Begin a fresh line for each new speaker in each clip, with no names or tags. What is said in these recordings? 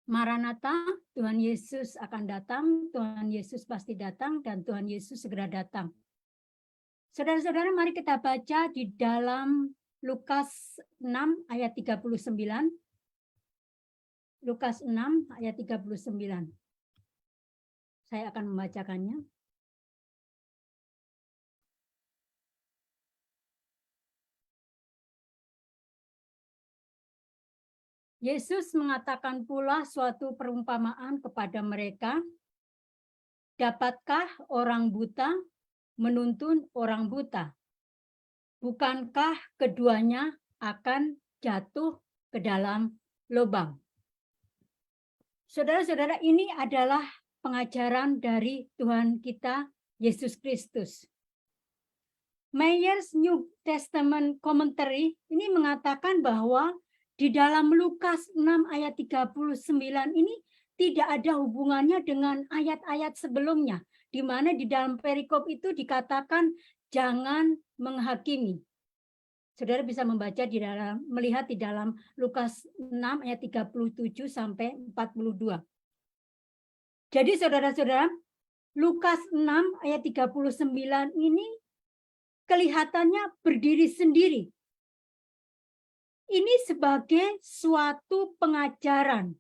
Maranatha, Tuhan Yesus akan datang, Tuhan Yesus pasti datang, dan Tuhan Yesus segera datang. Saudara-saudara, mari kita baca di dalam Lukas 6 ayat 39. Lukas 6 ayat 39. Saya akan membacakannya. Yesus mengatakan pula suatu perumpamaan kepada mereka, dapatkah orang buta menuntun orang buta? Bukankah keduanya akan jatuh ke dalam lubang? Saudara-saudara, ini adalah pengajaran dari Tuhan kita Yesus Kristus. Meyer's New Testament Commentary ini mengatakan bahwa di dalam Lukas 6 ayat 39 ini tidak ada hubungannya dengan ayat-ayat sebelumnya, di mana di dalam perikop itu dikatakan jangan menghakimi. Saudara bisa membaca melihat di dalam Lukas 6 ayat 37 sampai 42. Jadi saudara-saudara, Lukas 6 ayat 39 ini kelihatannya berdiri sendiri. Ini sebagai suatu pengajaran.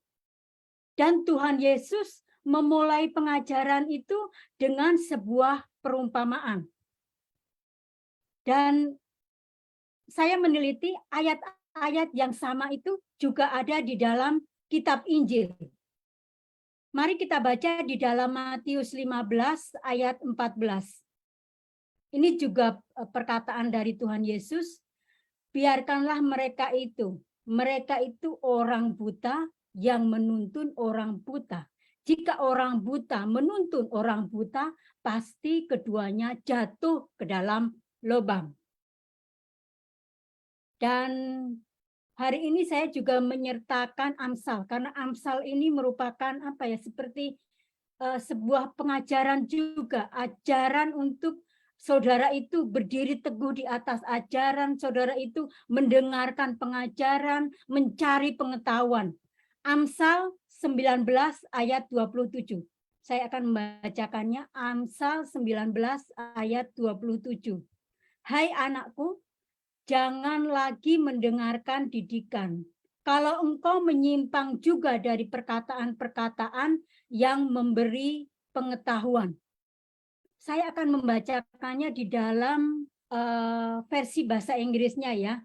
Dan Tuhan Yesus memulai pengajaran itu dengan sebuah perumpamaan. Dan saya meneliti ayat-ayat yang sama itu juga ada di dalam kitab Injil. Mari kita baca di dalam Matius 15 ayat 14. Ini juga perkataan dari Tuhan Yesus. Biarkanlah mereka itu orang buta yang menuntun orang buta. Jika orang buta menuntun orang buta, pasti keduanya jatuh ke dalam lubang. Dan hari ini saya juga menyertakan Amsal, karena Amsal ini merupakan seperti sebuah pengajaran juga, ajaran untuk saudara itu berdiri teguh di atas ajaran, saudara itu mendengarkan pengajaran, mencari pengetahuan. Amsal 19 ayat 27. Saya akan membacakannya, Amsal 19 ayat 27. Hai anakku, jangan lagi mendengarkan didikan. Kalau engkau menyimpang juga dari perkataan-perkataan yang memberi pengetahuan. Saya akan membacakannya di dalam versi bahasa Inggrisnya ya.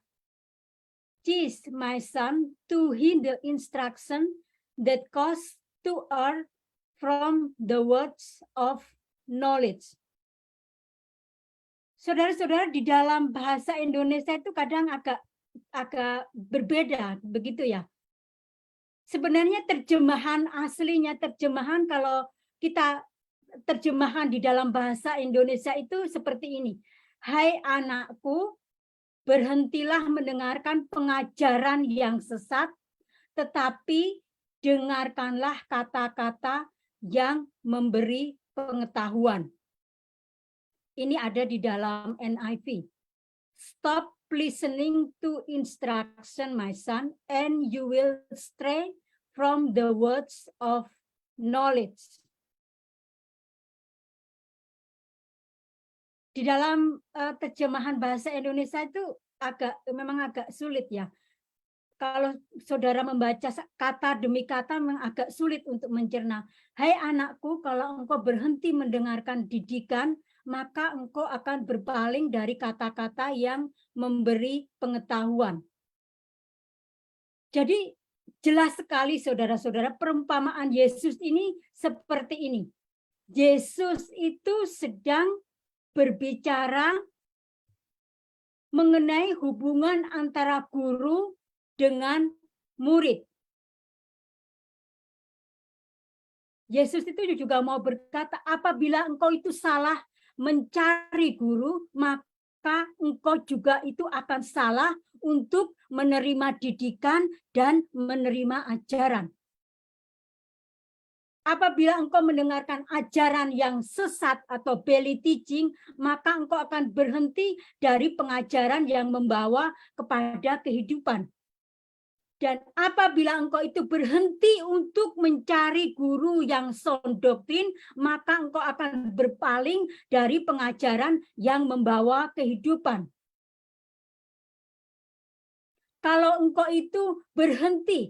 Teach my son to heed the instruction that cause to err from the words of knowledge. Saudara-saudara, di dalam bahasa Indonesia itu kadang agak berbeda, begitu ya. Sebenarnya terjemahan aslinya, kalau kita terjemahan di dalam bahasa Indonesia itu seperti ini. Hai anakku, berhentilah mendengarkan pengajaran yang sesat, tetapi dengarkanlah kata-kata yang memberi pengetahuan. Ini ada di dalam NIV. Stop listening to instruction, my son, and you will stray from the words of knowledge. Di dalam terjemahan bahasa Indonesia itu memang agak sulit ya. Kalau saudara membaca kata demi kata memang agak sulit untuk mencerna. Hai anakku, kalau engkau berhenti mendengarkan didikan, maka engkau akan berpaling dari kata-kata yang memberi pengetahuan. Jadi jelas sekali saudara-saudara, perumpamaan Yesus ini seperti ini. Yesus itu sedang berbicara mengenai hubungan antara guru dengan murid. Yesus itu juga mau berkata, apabila engkau itu salah mencari guru, maka engkau juga itu akan salah untuk menerima didikan dan menerima ajaran. Apabila engkau mendengarkan ajaran yang sesat atau belly teaching, maka engkau akan berhenti dari pengajaran yang membawa kepada kehidupan. Dan apabila engkau itu berhenti untuk mencari guru yang sound doktrin, maka engkau akan berpaling dari pengajaran yang membawa kehidupan. Kalau engkau itu berhenti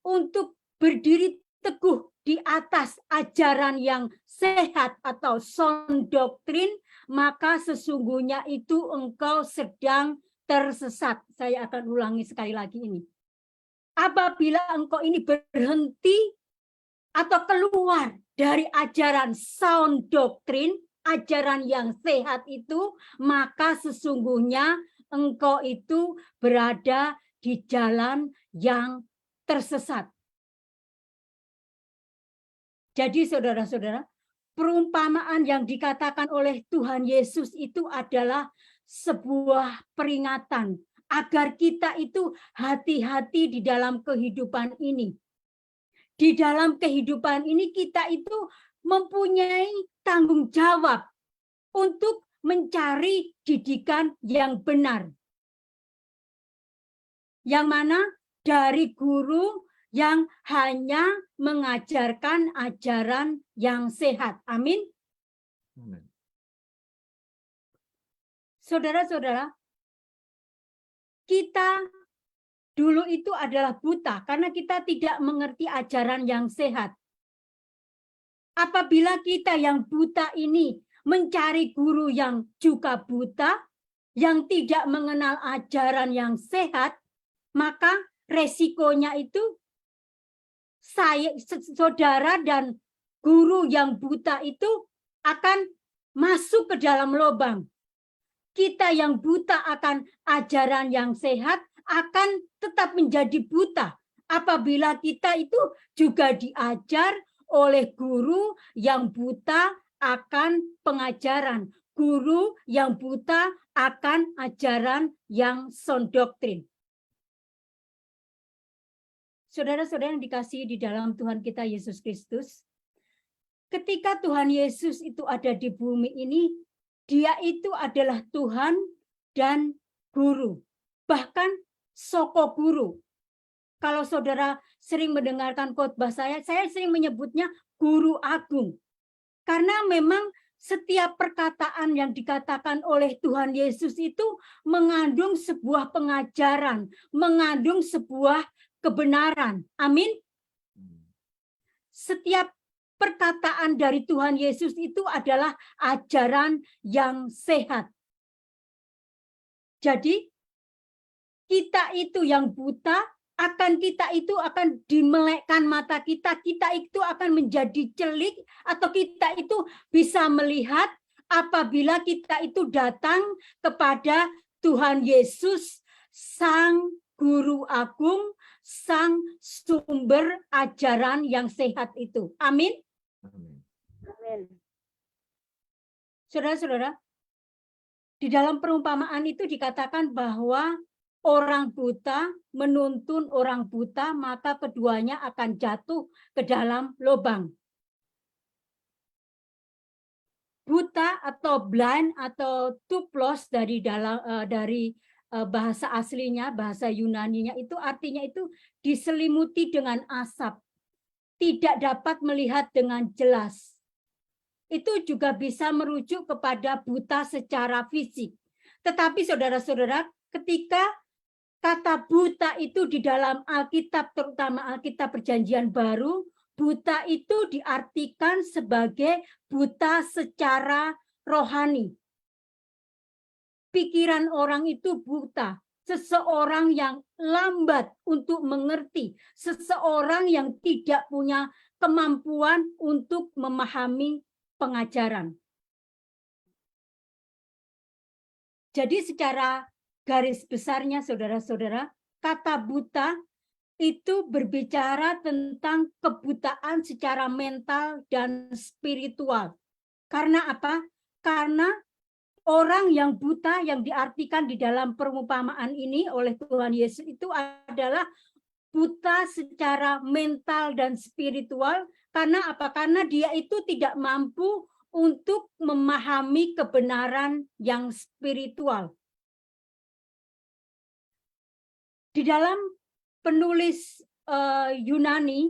untuk berdiri teguh di atas ajaran yang sehat atau sound doktrin, maka sesungguhnya itu engkau sedang tersesat. Saya akan ulangi sekali lagi ini. Apabila engkau ini berhenti atau keluar dari ajaran sound doktrin, ajaran yang sehat itu, maka sesungguhnya engkau itu berada di jalan yang tersesat. Jadi saudara-saudara, perumpamaan yang dikatakan oleh Tuhan Yesus itu adalah sebuah peringatan agar kita itu hati-hati di dalam kehidupan ini. Di dalam kehidupan ini kita itu mempunyai tanggung jawab untuk mencari didikan yang benar. Yang mana dari guru yang hanya mengajarkan ajaran yang sehat. Amin. Saudara-saudara, kita dulu itu adalah buta karena kita tidak mengerti ajaran yang sehat. Apabila kita yang buta ini mencari guru yang juga buta, yang tidak mengenal ajaran yang sehat, maka resikonya itu saudara dan guru yang buta itu akan masuk ke dalam lubang. Kita yang buta akan ajaran yang sehat akan tetap menjadi buta apabila kita itu juga diajar oleh guru yang buta akan pengajaran, guru yang buta akan ajaran yang sound doktrin. Saudara-saudara yang dikasihi di dalam Tuhan kita Yesus Kristus, ketika Tuhan Yesus itu ada di bumi ini, Dia itu adalah Tuhan dan guru, bahkan soko guru. Kalau saudara sering mendengarkan khotbah saya sering menyebutnya guru agung. Karena memang setiap perkataan yang dikatakan oleh Tuhan Yesus itu mengandung sebuah pengajaran, mengandung sebuah kebenaran. Amin. Setiap perkataan dari Tuhan Yesus itu adalah ajaran yang sehat. Jadi, kita itu yang buta, kita itu akan dimelekkan mata kita itu akan menjadi celik, atau kita itu bisa melihat apabila kita itu datang kepada Tuhan Yesus, Sang Guru Agung, Sang sumber ajaran yang sehat itu. Amin. Amin. Saudara-saudara, di dalam perumpamaan itu dikatakan bahwa orang buta menuntun orang buta, maka keduanya akan jatuh ke dalam lubang. Buta atau blind atau tuplos dari bahasa aslinya, bahasa Yunaninya itu artinya itu diselimuti dengan asap, tidak dapat melihat dengan jelas. Itu juga bisa merujuk kepada buta secara fisik. Tetapi saudara-saudara, ketika kata buta itu di dalam Alkitab, terutama Alkitab Perjanjian Baru, buta itu diartikan sebagai buta secara rohani. Pikiran orang itu buta, seseorang yang lambat untuk mengerti, seseorang yang tidak punya kemampuan untuk memahami pengajaran. Jadi secara garis besarnya saudara-saudara, kata buta itu berbicara tentang kebutaan secara mental dan spiritual. Karena apa? Karena orang yang buta yang diartikan di dalam perumpamaan ini oleh Tuhan Yesus itu adalah buta secara mental dan spiritual. Karena apa? Karena dia itu tidak mampu untuk memahami kebenaran yang spiritual. Di dalam penulis Yunani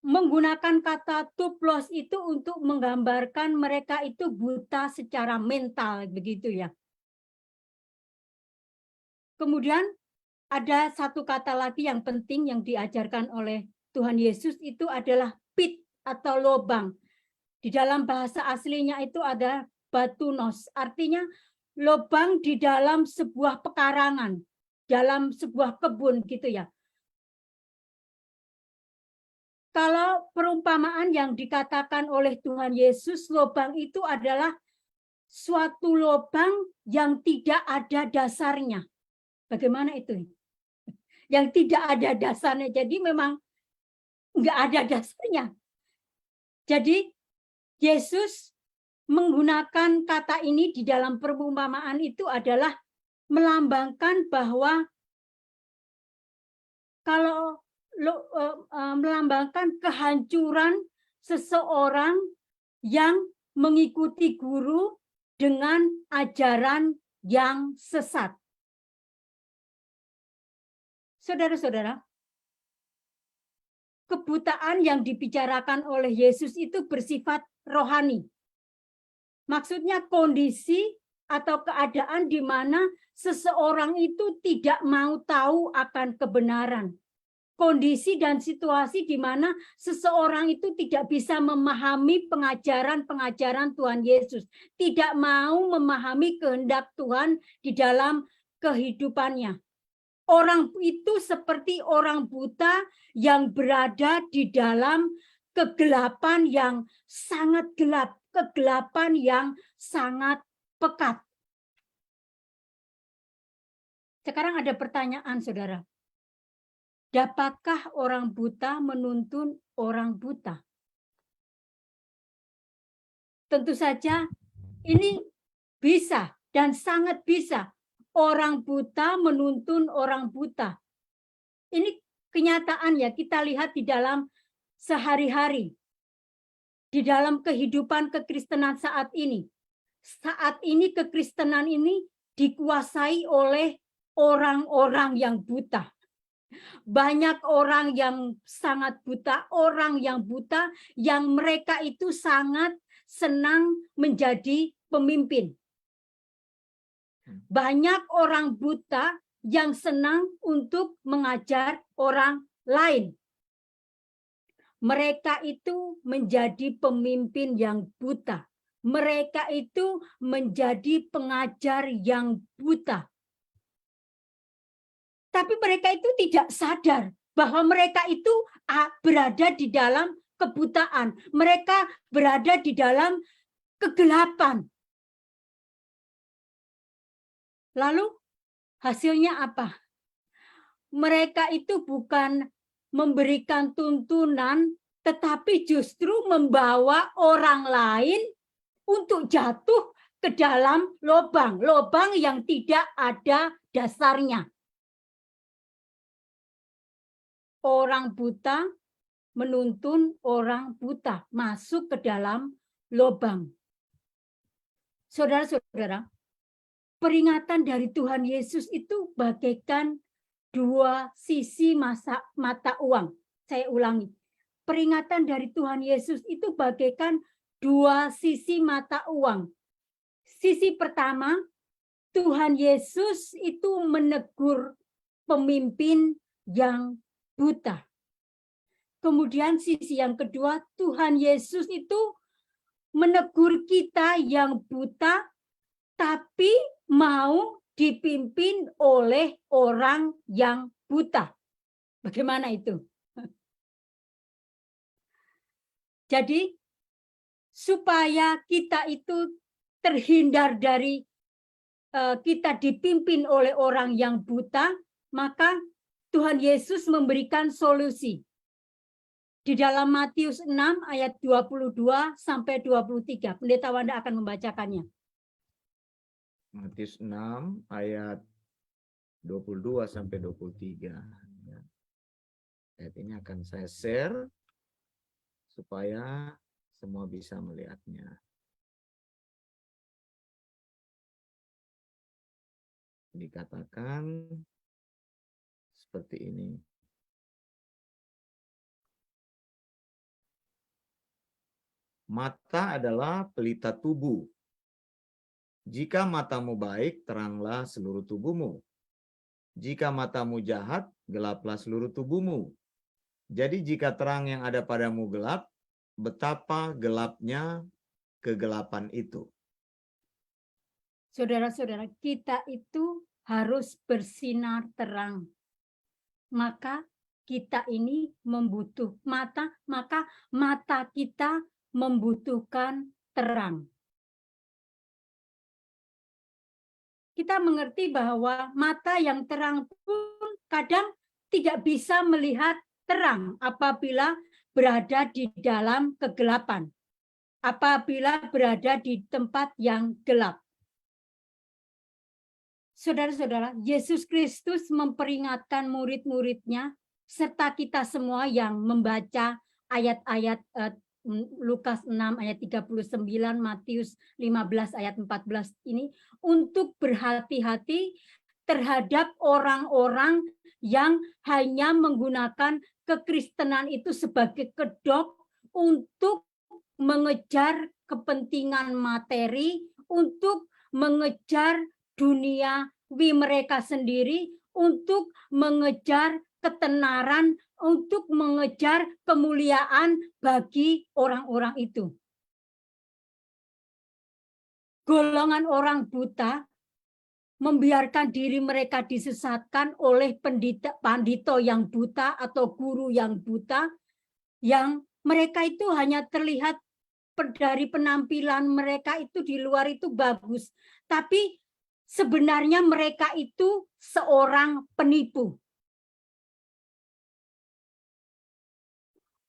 menggunakan kata tuplos itu untuk menggambarkan mereka itu buta secara mental, begitu ya. Kemudian ada satu kata lagi yang penting yang diajarkan oleh Tuhan Yesus, itu adalah pit atau lobang. Di dalam bahasa aslinya itu ada batunos, artinya lobang di dalam sebuah pekarangan, dalam sebuah kebun gitu ya. Kalau perumpamaan yang dikatakan oleh Tuhan Yesus, lobang itu adalah suatu lobang yang tidak ada dasarnya. Bagaimana itu? Yang tidak ada dasarnya. Jadi memang nggak ada dasarnya. Jadi Yesus menggunakan kata ini di dalam perumpamaan itu adalah melambangkan bahwa kalau melambangkan kehancuran seseorang yang mengikuti guru dengan ajaran yang sesat. Saudara-saudara, kebutaan yang dibicarakan oleh Yesus itu bersifat rohani. Maksudnya kondisi atau keadaan di mana seseorang itu tidak mau tahu akan kebenaran. Kondisi dan situasi di mana seseorang itu tidak bisa memahami pengajaran-pengajaran Tuhan Yesus, tidak mau memahami kehendak Tuhan di dalam kehidupannya. Orang itu seperti orang buta yang berada di dalam kegelapan yang sangat gelap, kegelapan yang sangat pekat. Sekarang ada pertanyaan, saudara. Dapatkah orang buta menuntun orang buta? Tentu saja ini bisa dan sangat bisa. Orang buta menuntun orang buta. Ini kenyataan ya, kita lihat di dalam sehari-hari. Di dalam kehidupan kekristenan saat ini. Saat ini kekristenan ini dikuasai oleh orang-orang yang buta. Banyak orang yang sangat buta, orang yang buta yang mereka itu sangat senang menjadi pemimpin. Banyak orang buta yang senang untuk mengajar orang lain. Mereka itu menjadi pemimpin yang buta. Mereka itu menjadi pengajar yang buta. Tapi mereka itu tidak sadar bahwa mereka itu berada di dalam kebutaan. Mereka berada di dalam kegelapan. Lalu hasilnya apa? Mereka itu bukan memberikan tuntunan, tetapi justru membawa orang lain untuk jatuh ke dalam lubang yang tidak ada dasarnya. Orang buta menuntun orang buta masuk ke dalam lubang. Saudara-saudara, peringatan dari Tuhan Yesus itu bagaikan dua sisi mata uang. Saya ulangi. Peringatan dari Tuhan Yesus itu bagaikan dua sisi mata uang. Sisi pertama, Tuhan Yesus itu menegur pemimpin yang buta. Kemudian sisi yang kedua, Tuhan Yesus itu menegur kita yang buta, tapi mau dipimpin oleh orang yang buta. Bagaimana itu? Jadi, supaya kita itu terhindar dari kita dipimpin oleh orang yang buta, maka Tuhan Yesus memberikan solusi. Di dalam Matius 6 ayat 22 sampai 23. Pendeta Wanda akan membacakannya.
Matius 6 ayat 22 sampai 23. Ayat ini akan saya share supaya semua bisa melihatnya. Dikatakan seperti ini. Mata adalah pelita tubuh. Jika matamu baik, teranglah seluruh tubuhmu. Jika matamu jahat, gelaplah seluruh tubuhmu. Jadi jika terang yang ada padamu gelap, betapa gelapnya kegelapan itu.
Saudara-saudara, kita itu harus bersinar terang. Maka kita ini maka mata kita membutuhkan terang. Kita mengerti bahwa mata yang terang pun kadang tidak bisa melihat terang apabila berada di dalam kegelapan, apabila berada di tempat yang gelap. Saudara-saudara, Yesus Kristus memperingatkan murid-muridnya serta kita semua yang membaca ayat-ayat Lukas 6 ayat 39, Matius 15 ayat 14 ini untuk berhati-hati terhadap orang-orang yang hanya menggunakan kekristenan itu sebagai kedok untuk mengejar kepentingan materi, untuk mengejar duniawi mereka sendiri, untuk mengejar ketenaran, untuk mengejar kemuliaan bagi orang-orang itu. Golongan orang buta membiarkan diri mereka disesatkan oleh pandito yang buta atau guru yang buta, yang mereka itu hanya terlihat dari penampilan mereka itu di luar itu bagus, tapi sebenarnya mereka itu seorang penipu.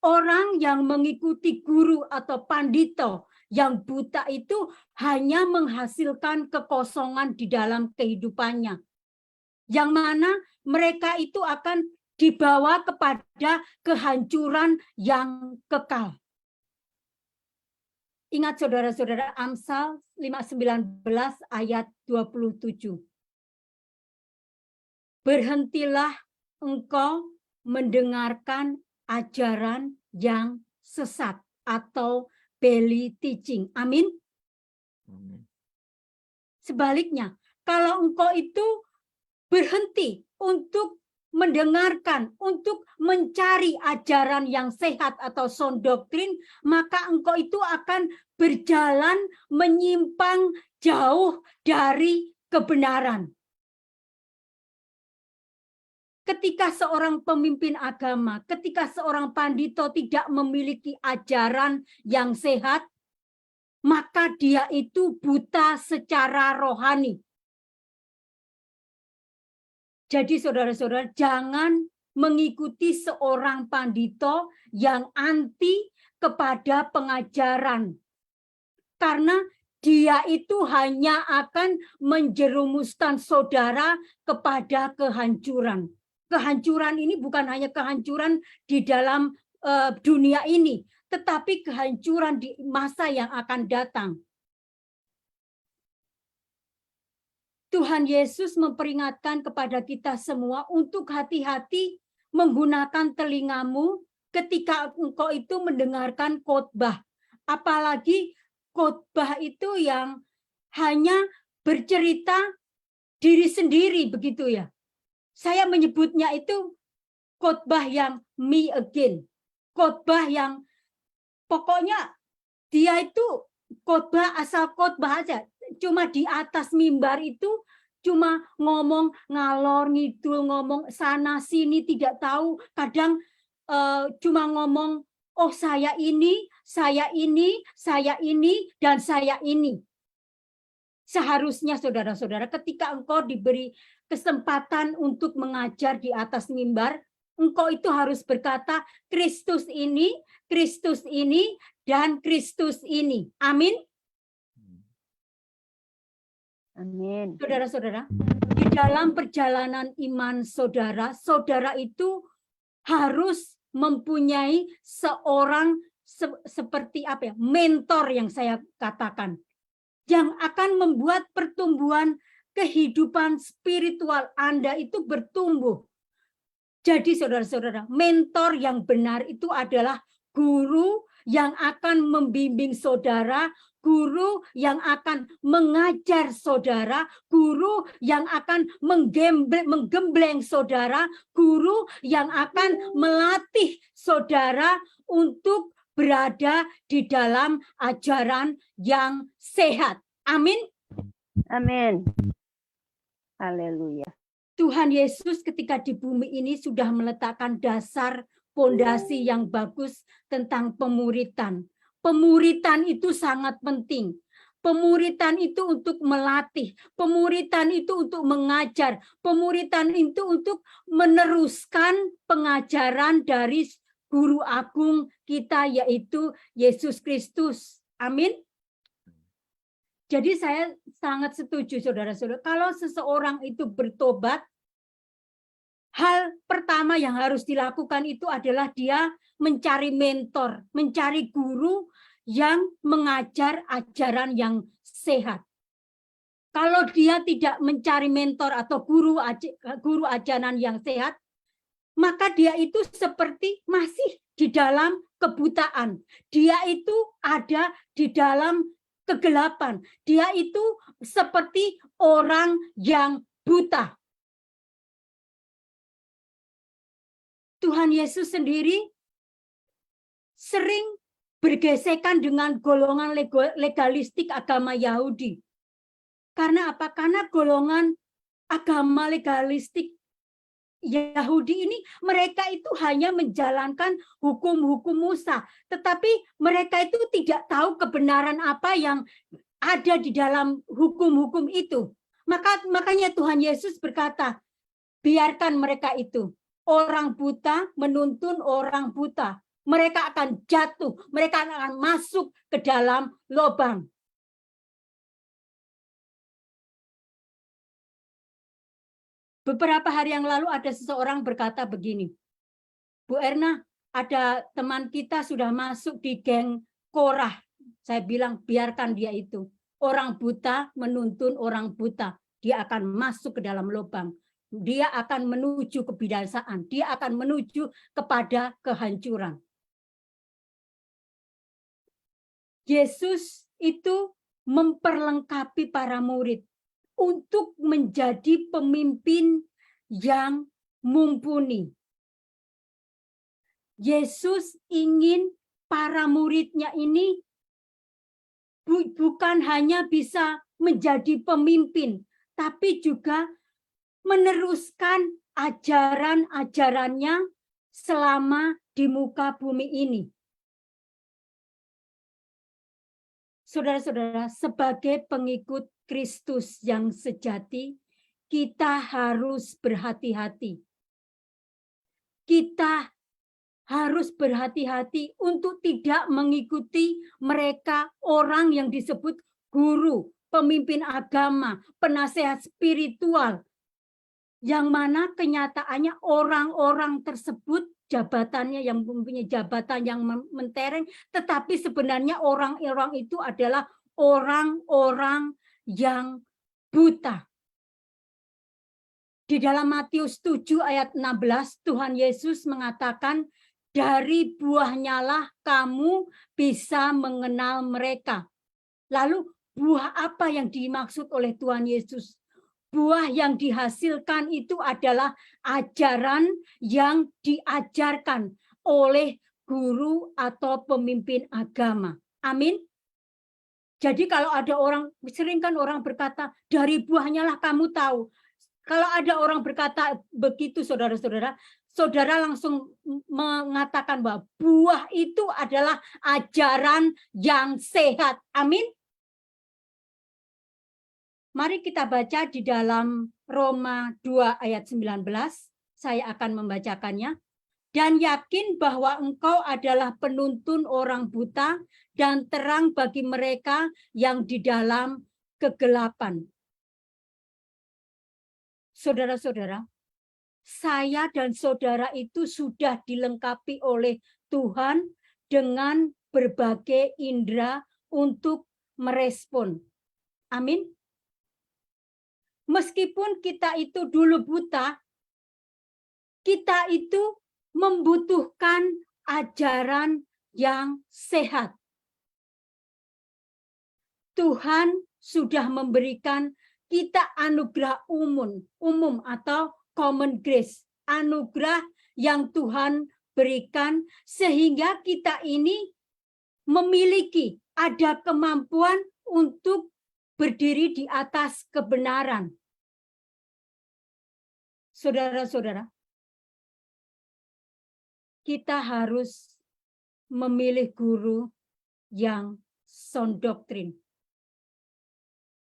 Orang yang mengikuti guru atau pandito yang buta itu hanya menghasilkan kekosongan di dalam kehidupannya. Yang mana mereka itu akan dibawa kepada kehancuran yang kekal. Ingat saudara-saudara, Amsal 5:19 ayat 27. Berhentilah engkau mendengarkan ajaran yang sesat atau belly teaching. Amin. Sebaliknya, kalau engkau itu berhenti untuk mendengarkan, untuk mencari ajaran yang sehat atau sound doktrin, maka engkau itu akan berjalan menyimpang jauh dari kebenaran. Ketika seorang pemimpin agama, ketika seorang pandito tidak memiliki ajaran yang sehat, maka dia itu buta secara rohani. Jadi saudara-saudara, jangan mengikuti seorang pandito yang anti kepada pengajaran. Karena dia itu hanya akan menjerumuskan saudara kepada kehancuran. Kehancuran ini bukan hanya kehancuran di dalam dunia ini, tetapi kehancuran di masa yang akan datang. Tuhan Yesus memperingatkan kepada kita semua untuk hati-hati menggunakan telingamu ketika engkau itu mendengarkan khotbah. Apalagi khotbah itu yang hanya bercerita diri sendiri, begitu ya. Saya menyebutnya itu khotbah yang me again. Khotbah yang pokoknya dia itu khotbah asal khotbah aja. Cuma di atas mimbar itu cuma ngomong ngalor ngidul, ngomong sana sini, tidak tahu. Kadang cuma ngomong, oh saya ini, saya ini, saya ini, dan saya ini. Seharusnya saudara-saudara, ketika engkau diberi kesempatan untuk mengajar di atas mimbar, engkau itu harus berkata Kristus ini, dan Kristus ini. Amin.
Amin.
Saudara-saudara, di dalam perjalanan iman saudara, saudara itu harus mempunyai seorang seperti apa ya, mentor yang saya katakan, yang akan membuat pertumbuhan kehidupan spiritual Anda itu bertumbuh. Jadi saudara-saudara, mentor yang benar itu adalah guru yang akan membimbing saudara, guru yang akan mengajar saudara, guru yang akan menggembleng saudara, guru yang akan melatih saudara untuk berada di dalam ajaran yang sehat. Amin.
Amin. Haleluya.
Tuhan Yesus ketika di bumi ini sudah meletakkan dasar fondasi yang bagus tentang pemuritan. Pemuritan itu sangat penting. Pemuritan itu untuk melatih, pemuritan itu untuk mengajar, pemuritan itu untuk meneruskan pengajaran dari guru agung kita yaitu Yesus Kristus. Amin. Jadi saya sangat setuju saudara-saudara, kalau seseorang itu bertobat, hal pertama yang harus dilakukan itu adalah dia mencari mentor, mencari guru yang mengajar ajaran yang sehat. Kalau dia tidak mencari mentor atau guru ajaran yang sehat, maka dia itu seperti masih di dalam kebutaan. Dia itu ada di dalam kegelapan. Dia itu seperti orang yang buta. Tuhan Yesus sendiri sering bergesekan dengan golongan legalistik agama Yahudi. Karena apa? Karena golongan agama legalistik Yahudi ini mereka itu hanya menjalankan hukum-hukum Musa, tetapi mereka itu tidak tahu kebenaran apa yang ada di dalam hukum-hukum itu. Makanya Tuhan Yesus berkata, biarkan mereka itu. Orang buta menuntun orang buta. Mereka akan jatuh, mereka akan masuk ke dalam lubang. Beberapa hari yang lalu ada seseorang berkata begini, Bu Erna, ada teman kita sudah masuk di geng Korah. Saya bilang biarkan dia itu. Orang buta menuntun orang buta. Dia akan masuk ke dalam lubang. Dia akan menuju kebinasaan. Dia akan menuju kepada kehancuran. Yesus itu memperlengkapi para murid untuk menjadi pemimpin yang mumpuni. Yesus ingin para muridnya ini bukan hanya bisa menjadi pemimpin, tapi juga meneruskan ajaran-ajarannya selama di muka bumi ini. Saudara-saudara, sebagai pengikut Kristus yang sejati, kita harus berhati-hati. Kita harus berhati-hati untuk tidak mengikuti mereka orang yang disebut guru, pemimpin agama, penasehat spiritual, yang mana kenyataannya orang-orang tersebut jabatannya yang mempunyai jabatan yang mentereng, tetapi sebenarnya orang-orang itu adalah orang-orang yang buta. Di dalam Matius 7 ayat 16, Tuhan Yesus mengatakan, dari buahnya lah kamu bisa mengenal mereka. Lalu buah apa yang dimaksud oleh Tuhan Yesus? Buah yang dihasilkan itu adalah ajaran yang diajarkan oleh guru atau pemimpin agama. Amin. Jadi kalau ada orang, sering kan orang berkata, dari buahnya lah kamu tahu. Kalau ada orang berkata begitu, saudara-saudara, saudara langsung mengatakan bahwa buah itu adalah ajaran yang sehat. Amin. Mari kita baca di dalam Roma 2 ayat 19. Saya akan membacakannya. Dan yakin bahwa engkau adalah penuntun orang buta dan terang bagi mereka yang di dalam kegelapan. Saudara-saudara, saya dan saudara itu sudah dilengkapi oleh Tuhan dengan berbagai indera untuk merespon. Amin. Meskipun kita itu dulu buta, kita itu membutuhkan ajaran yang sehat. Tuhan sudah memberikan kita anugerah umum atau common grace, anugerah yang Tuhan berikan sehingga kita ini memiliki ada kemampuan untuk berdiri di atas kebenaran. Saudara-saudara, kita harus memilih guru yang sound doktrin.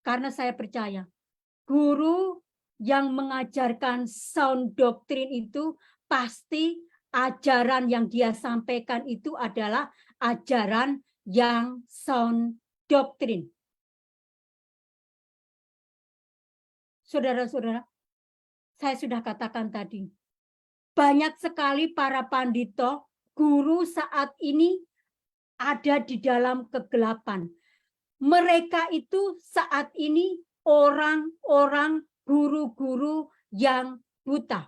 Karena saya percaya, guru yang mengajarkan sound doktrin itu pasti ajaran yang dia sampaikan itu adalah ajaran yang sound doktrin. Saudara-saudara, saya sudah katakan tadi, banyak sekali para pandito, guru saat ini ada di dalam kegelapan. Mereka itu saat ini orang-orang guru-guru yang buta.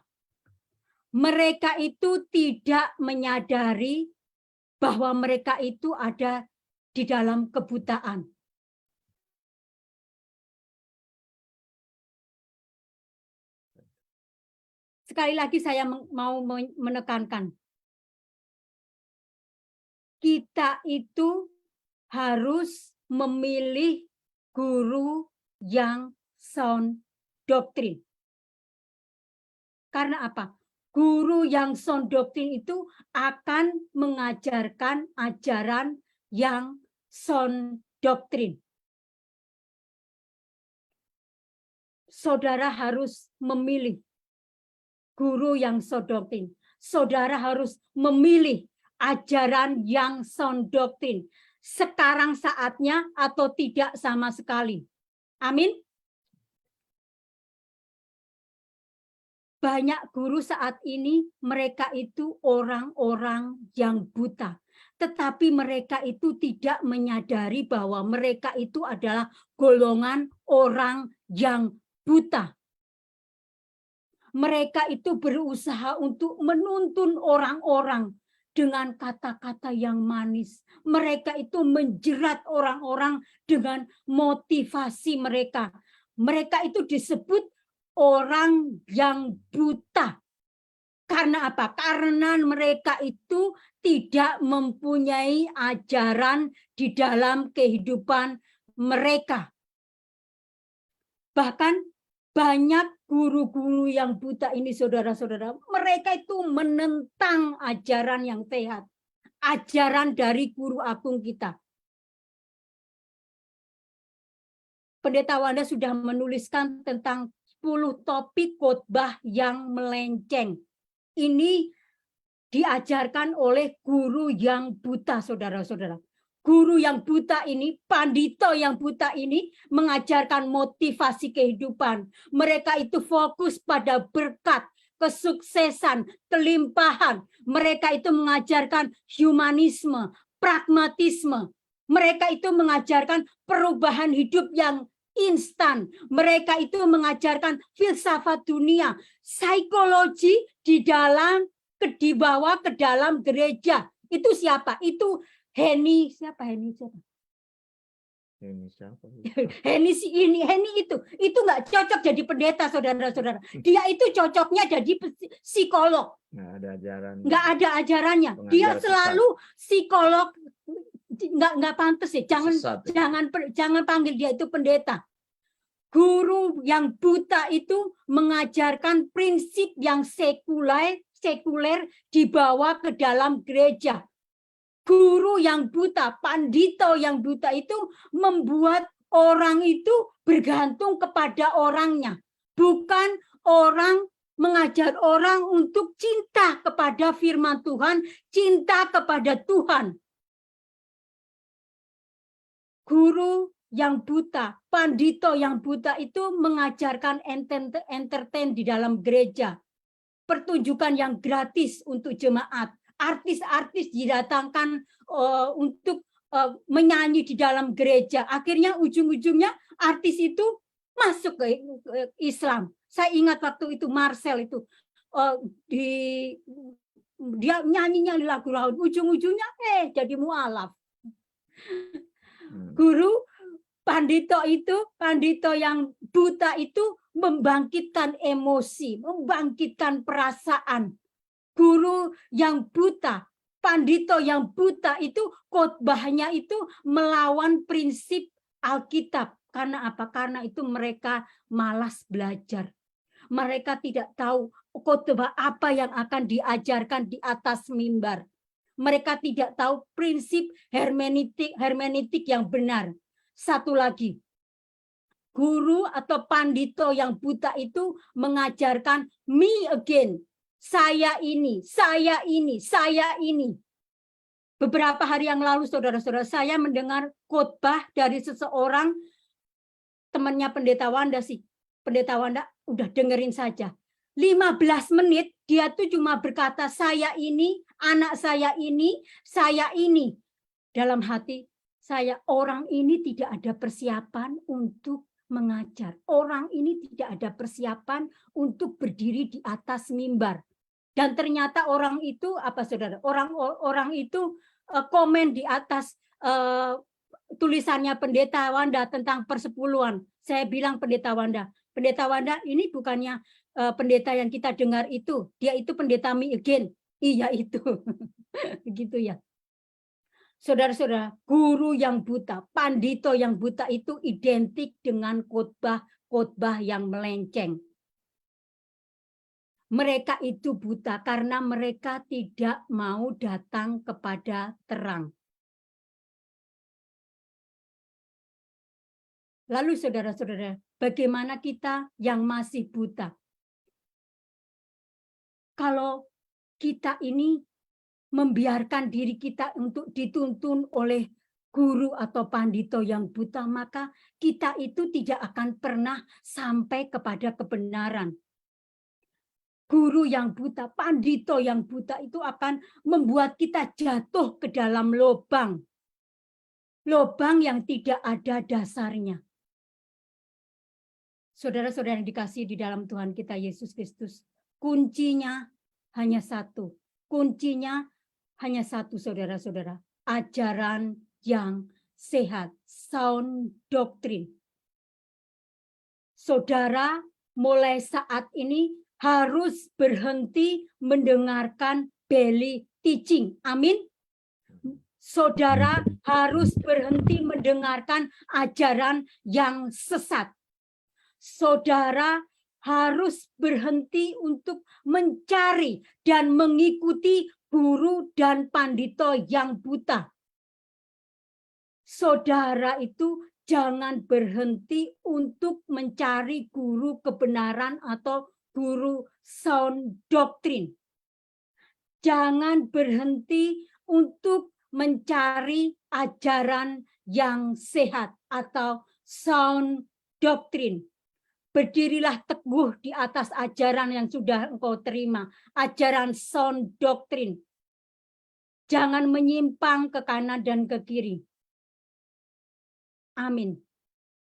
Mereka itu tidak menyadari bahwa mereka itu ada di dalam kebutaan. Sekali lagi saya mau menekankan, kita itu harus memilih guru yang sound doktrin. Karena apa? Guru yang sound doktrin itu akan mengajarkan ajaran yang sound doktrin. Saudara harus memilih guru yang sound doktrin. Saudara harus memilih ajaran yang sound doktrin. Sekarang saatnya atau tidak sama sekali. Amin. Banyak guru saat ini, mereka itu orang-orang yang buta. Tetapi mereka itu tidak menyadari bahwa mereka itu adalah golongan orang yang buta. Mereka itu berusaha untuk menuntun orang-orang dengan kata-kata yang manis. Mereka itu menjerat orang-orang dengan motivasi mereka. Mereka itu disebut orang yang buta. Karena apa? Karena mereka itu tidak mempunyai ajaran di dalam kehidupan mereka. Bahkan banyak guru-guru yang buta ini, saudara-saudara, mereka itu menentang ajaran yang sehat. Ajaran dari guru agung kita. Pendeta Wanda sudah menuliskan tentang 10 topik khotbah yang melenceng. Ini diajarkan oleh guru yang buta, saudara-saudara. Guru yang buta ini, pandito yang buta ini mengajarkan motivasi kehidupan. Mereka itu fokus pada berkat, kesuksesan, kelimpahan. Mereka itu mengajarkan humanisme, pragmatisme. Mereka itu mengajarkan perubahan hidup yang instan. Mereka itu mengajarkan filsafat dunia, psikologi di bawah ke dalam gereja. Itu siapa? Itu Heni siapa? Heni itu nggak cocok jadi pendeta, saudara-saudara. Dia itu cocoknya jadi psikolog. Nggak ada ajarannya. Dia selalu psikolog. Nggak pantas ya. Jangan panggil dia itu pendeta. Guru yang buta itu mengajarkan prinsip yang sekuler dibawa ke dalam gereja. Guru yang buta, pandito yang buta itu membuat orang itu bergantung kepada orangnya. Bukan orang mengajar orang untuk cinta kepada firman Tuhan, cinta kepada Tuhan. Guru yang buta, pandito yang buta itu mengajarkan entertain di dalam gereja. Pertunjukan yang gratis untuk jemaat. Artis-artis didatangkan untuk menyanyi di dalam gereja. Akhirnya ujung-ujungnya artis itu masuk ke Islam. Saya ingat waktu itu Marcel itu. di dia nyanyinya lagu-lagu, ujung-ujungnya jadi mualaf. Guru pandito yang buta itu membangkitkan emosi, membangkitkan perasaan. Guru yang buta, pandito yang buta itu khotbahnya itu melawan prinsip Alkitab. Karena apa? Karena itu mereka malas belajar. Mereka tidak tahu khotbah apa yang akan diajarkan di atas mimbar. Mereka tidak tahu prinsip hermeneutik yang benar. Satu lagi, guru atau pandito yang buta itu mengajarkan me again. Saya ini, saya ini, saya ini. Beberapa hari yang lalu, saudara-saudara, saya mendengar khotbah dari seseorang, temannya Pendeta Wanda sih. Pendeta Wanda, udah dengerin saja. 15 menit dia tuh cuma berkata saya ini, anak saya ini, saya ini. Dalam hati saya, orang ini tidak ada persiapan untuk mengajar. Orang ini tidak ada persiapan untuk berdiri di atas mimbar. Dan ternyata orang itu apa saudara? Orang itu komen di atas tulisannya Pendeta Wanda tentang persepuluhan. Saya bilang Pendeta Wanda ini bukannya pendeta yang kita dengar itu. Dia itu pendeta me again. Iya itu. Begitu ya. Saudara-saudara, guru yang buta, pandito yang buta itu identik dengan khotbah yang melenceng. Mereka itu buta karena mereka tidak mau datang kepada terang. Lalu saudara-saudara, bagaimana kita yang masih buta? Kalau kita ini membiarkan diri kita untuk dituntun oleh guru atau pandito yang buta, maka kita itu tidak akan pernah sampai kepada kebenaran. Guru yang buta, pandito yang buta itu akan membuat kita jatuh ke dalam lubang. Lubang yang tidak ada dasarnya. Saudara-saudara yang dikasihi di dalam Tuhan kita Yesus Kristus, kuncinya hanya satu. Kuncinya hanya satu, saudara-saudara. Ajaran yang sehat, sound doctrine. Saudara mulai saat ini harus berhenti mendengarkan belly teaching. Amin. Saudara harus berhenti mendengarkan ajaran yang sesat. Saudara harus berhenti untuk mencari dan mengikuti guru dan pandito yang buta. Saudara itu jangan berhenti untuk mencari guru kebenaran atau guru sound doctrine. Jangan berhenti untuk mencari ajaran yang sehat atau sound doctrine. Berdirilah teguh di atas ajaran yang sudah engkau terima, ajaran sound doctrine. Jangan menyimpang ke kanan dan ke kiri. Amin.